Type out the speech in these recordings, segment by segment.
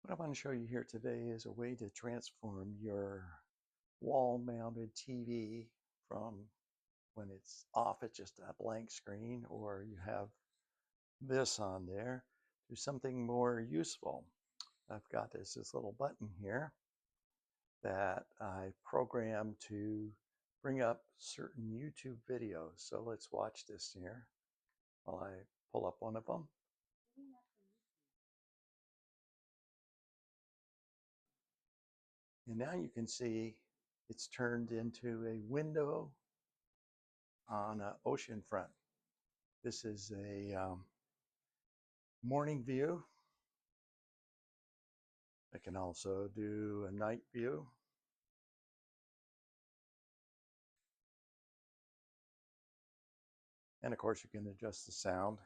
What I want to show you here today is a way to transform your wall-mounted TV from when it's off, it's just a blank screen, or you have this on there, to something more useful. I've got this little button here that I programmed to bring up certain YouTube videos. So let's watch this here while I pull up one of them. And now you can see it's turned into a window on an ocean front. This is a morning view. I can also do a night view. And of course you can adjust the sound.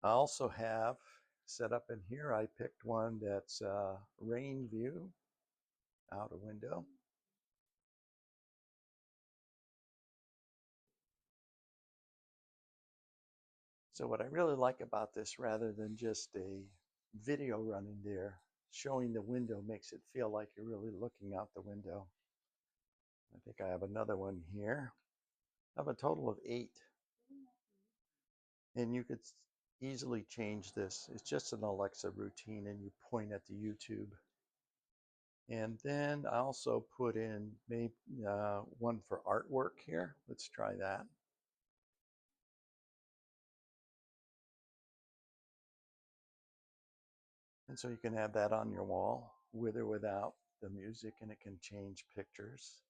I also have set up in here, I picked one that's a rain view out a window. So what I really like about this, rather than just a video running there, showing the window makes it feel like you're really looking out the window. I think I have another one here. I have a total of 8. And you could easily change this. It's just an Alexa routine, and you point at the YouTube. And then I also put in maybe one for artwork here. Let's try that. And so you can have that on your wall with or without the music, and it can change pictures.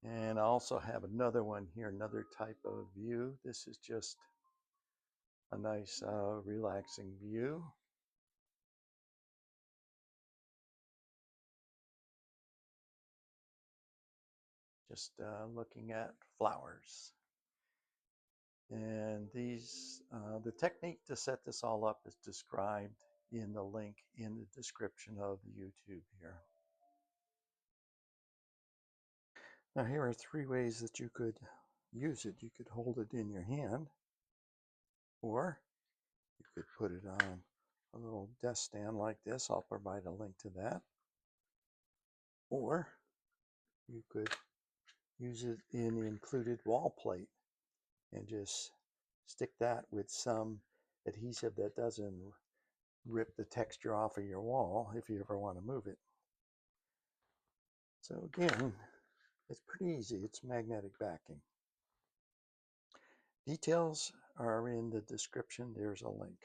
And I also have another one here, another type of view. This is just a nice relaxing view. Just looking at flowers. And the technique to set this all up is described in the link in the description of the YouTube here. Now here are 3 ways that you could use it. You could hold it in your hand, or you could put it on a little desk stand like this. I'll provide a link to that. Or you could use it in the included wall plate and just stick that with some adhesive that doesn't rip the texture off of your wall if you ever want to move it. So again, it's pretty easy. It's magnetic backing. Details are in the description. There's a link.